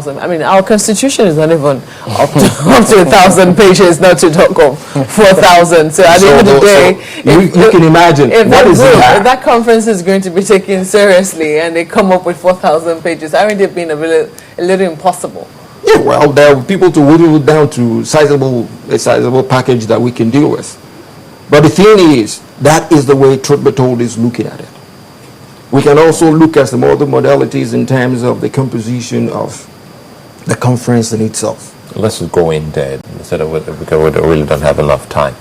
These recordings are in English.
I mean, our constitution is not even up to 1,000 pages, not to talk of 4,000. So at the end of the day, you can imagine if what is that? If that conference is going to be taken seriously and they come up with 4,000 pages, haven't it been a little impossible? Yeah, well, there are people to whittle it down to a sizable package that we can deal with. But the thing is, that is the way Truth Be Told is looking at it. We can also look at some other modalities in terms of the composition of the conference in itself. Let's just go in there instead of because we really don't have enough time.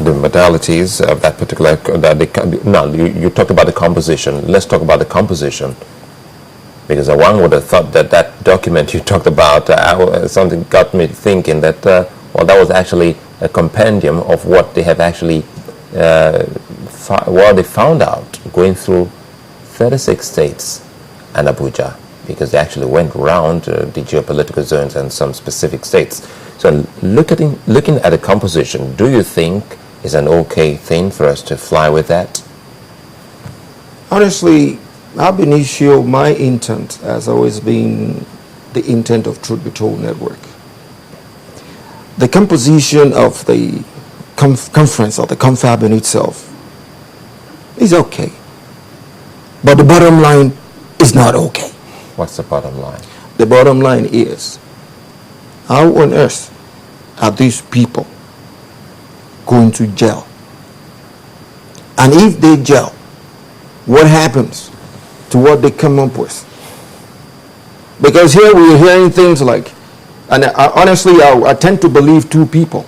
The modalities of that particular you talked about the composition. Let's talk about the composition, because one would have thought that that document you talked about something got me thinking that well, that was actually a compendium of what they have actually what they found out going through 36 states and Abuja, because they actually went around the geopolitical zones and some specific states. So looking at the composition, do you think is an okay thing for us to fly with that? Honestly, ab initio, my intent has always been the intent of Truth Be Told Network. The composition of the conference or the confab in itself is okay. But the bottom line is not okay. What's the bottom line? The bottom line is, how on earth are these people going to gel? And if they gel, what happens to what they come up with? Because here we're hearing things like, and honestly, I tend to believe two people.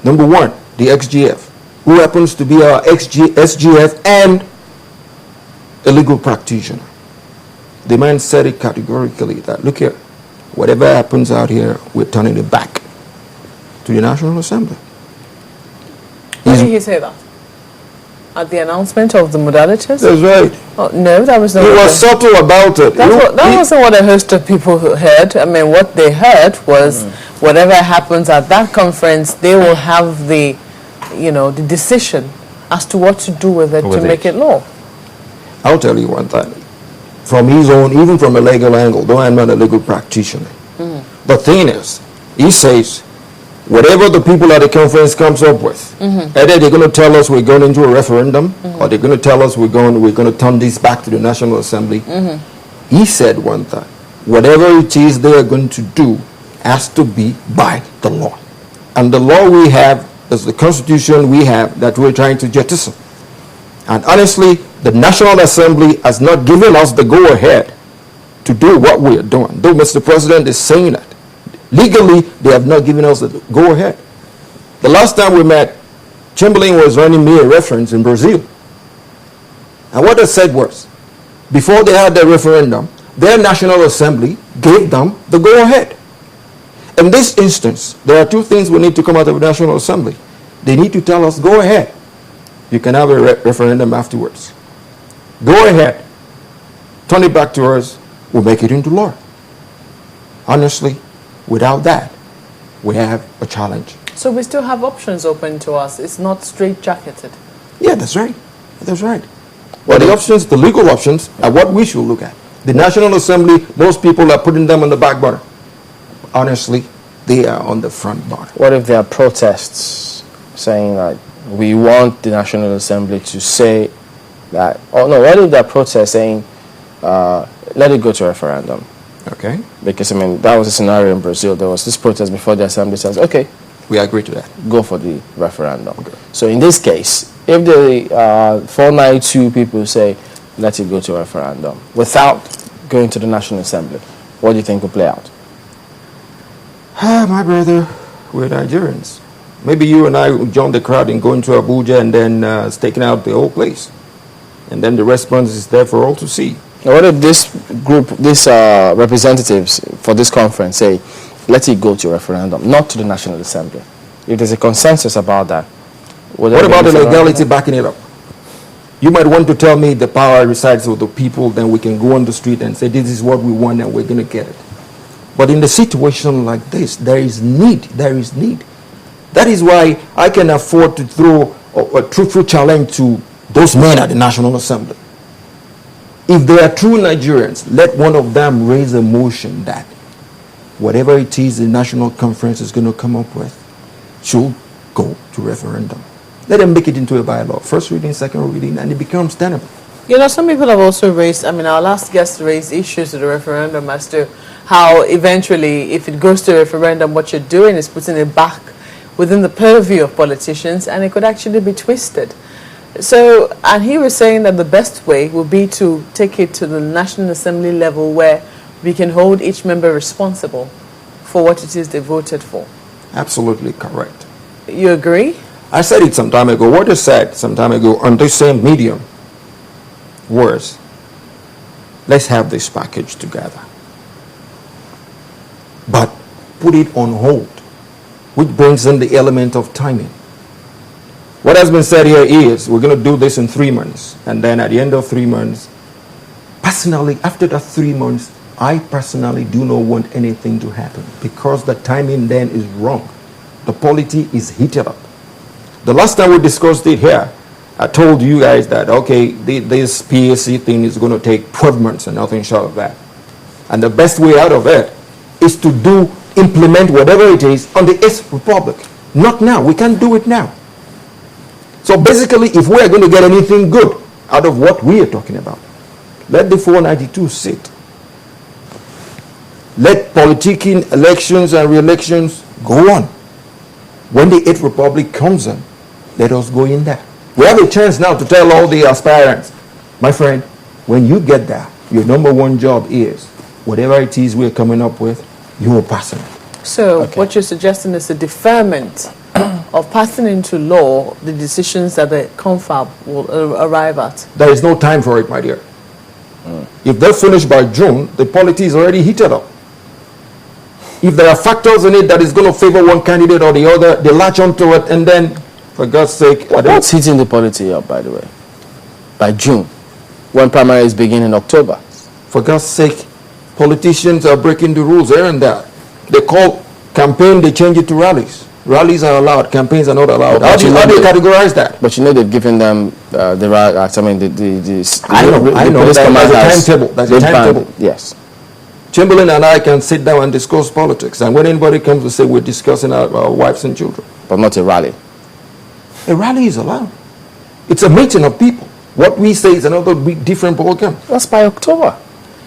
Number one, the XGF, who happens to be our SGF and a legal practitioner. The man said it categorically that, look here, whatever happens out here, we're turning it back to the National Assembly. When did he say that? At the announcement of the modalities? That's right. Oh, no, that was not. He was subtle about it. That wasn't what a host of people heard. I mean, what they heard was whatever happens at that conference, they will have the decision as to what to do with it to make it law. I'll tell you one thing. From his own, even from a legal angle, though I'm not a legal practitioner. The thing is, he says, whatever the people at the conference comes up with, either they're going to tell us we're going into a referendum, or they're going to tell us we're going to turn this back to the National Assembly. He said one thing: whatever it is they are going to do has to be by the law, and the law we have is the Constitution we have that we're trying to jettison. And honestly, the National Assembly has not given us the go-ahead to do what we are doing. Though Mr. President is saying that, legally, they have not given us the go-ahead. The last time we met, Chamberlain was running me a reference in Brazil. And what they said was, before they had the referendum, their National Assembly gave them the go-ahead. In this instance, there are two things we need to come out of the National Assembly. They need to tell us, go ahead. You can have a referendum afterwards. Go ahead. Turn it back to us. We'll make it into law. Honestly, without that, we have a challenge. So we still have options open to us. It's not straight-jacketed. Yeah, that's right. That's right. Well, the options, the legal options, are what we should look at. The National Assembly, most people are putting them on the back burner. Honestly, they are on the front burner. What if there are protests saying that we want the National Assembly to say that, oh no, what if there are protests saying let it go to referendum? Okay. Because, I mean, that was a scenario in Brazil. There was this protest before the Assembly says, okay, we agree to that. Go for the referendum. Okay. So in this case, if the 492 people say, let it go to referendum, without going to the National Assembly, what do you think will play out? My brother, we're Nigerians. Maybe you and I will join the crowd and go into Abuja and then staking out the whole place. And then the response is there for all to see. What if this group, these representatives for this conference say, let it go to referendum, not to the National Assembly? If there's a consensus about that. What about the legality backing it up? You might want to tell me the power resides with the people, then we can go on the street and say this is what we want and we're going to get it. But in a situation like this, there is need. There is need. That is why I can afford to throw a truthful challenge to those men at the National Assembly. If they are true Nigerians, let one of them raise a motion that whatever it is the National Conference is going to come up with should go to referendum. Let them make it into a bylaw. First reading, second reading, and it becomes tenable. You know, some people have also raised, I mean, our last guest raised issues to the referendum as to how eventually, if it goes to referendum, what you're doing is putting it back within the purview of politicians, and it could actually be twisted. So, and he was saying that the best way would be to take it to the National Assembly level where we can hold each member responsible for what it is they voted for. Absolutely correct. You agree? I said it some time ago. What I said some time ago on this same medium was, let's have this package together, but put it on hold, which brings in the element of timing. What has been said here is, we're going to do this in 3 months, and then at the end of 3 months, personally, after that 3 months, I personally do not want anything to happen because the timing then is wrong. The polity is heated up. The last time we discussed it here, I told you guys that, okay, this PAC thing is going to take 12 months and nothing short of that. And the best way out of it is to implement whatever it is on the 8th Republic. Not now. We can't do it now. So basically, if we are going to get anything good out of what we are talking about, let the 492 sit. Let politicking, elections and re-elections go on. When the 8th Republic comes in, let us go in there. We have a chance now to tell all the aspirants, my friend, when you get there, your number one job is, whatever it is we're coming up with, you will pass it. So what you're suggesting is a deferment of passing into law the decisions that the confab will arrive at. There is no time for it, my dear. If they're finished by June, the polity is already heated up. If there are factors in it that is going to favor one candidate or the other, they latch onto it, and then, for God's sake... What's heating the polity up, by the way? By June, when primaries begin in October. For God's sake, politicians are breaking the rules here and there. They call campaign, they change it to rallies. Rallies are allowed, campaigns are not allowed. How do you categorize that? But you know they've given them I know. There's a timetable. There's a timetable. Yes. Chamberlain and I can sit down and discuss politics. And when anybody comes to say we're discussing our wives and children. But not a rally. A rally is allowed. It's a meeting of people. What we say is another different ballgame. That's by October.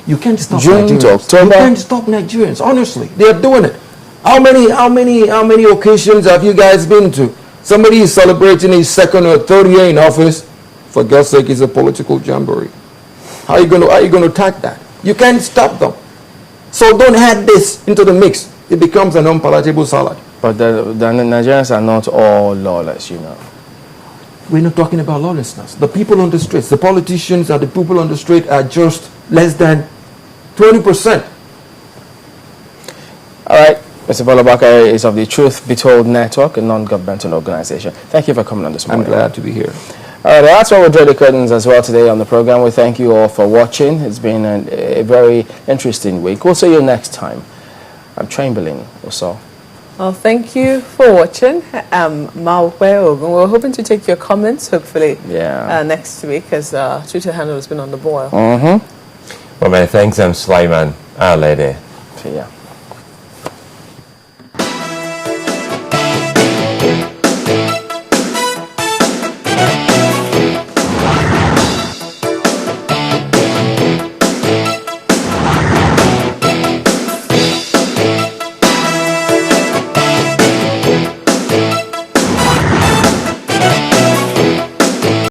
You can't stop June Nigerians. to October. You can't stop Nigerians. Honestly, they are doing it. How many occasions have you guys been to? Somebody is celebrating his second or third year in office. For God's sake, it's a political jamboree. How are you going to attack that? You can't stop them. So don't add this into the mix. It becomes an unpalatable salad. But the Nigerians are not all lawless, you know. We're not talking about lawlessness. The people on the streets, the politicians and the people on the street are just less than 20%. All right. Mr. Bola Bakare is of the Truth Be Told Network, a non-governmental organization. Thank you for coming on this morning. I'm glad to be here. All right, that's why we'll draw the curtains as well today on the program. We thank you all for watching. It's been a very interesting week. We'll see you next time. I'm Chamberlain also. Well, thank you for watching. We're hoping to take your comments, hopefully, next week, as Twitter handle has been on the boil. Well, many thanks, Sulaiman, our lady. See ya.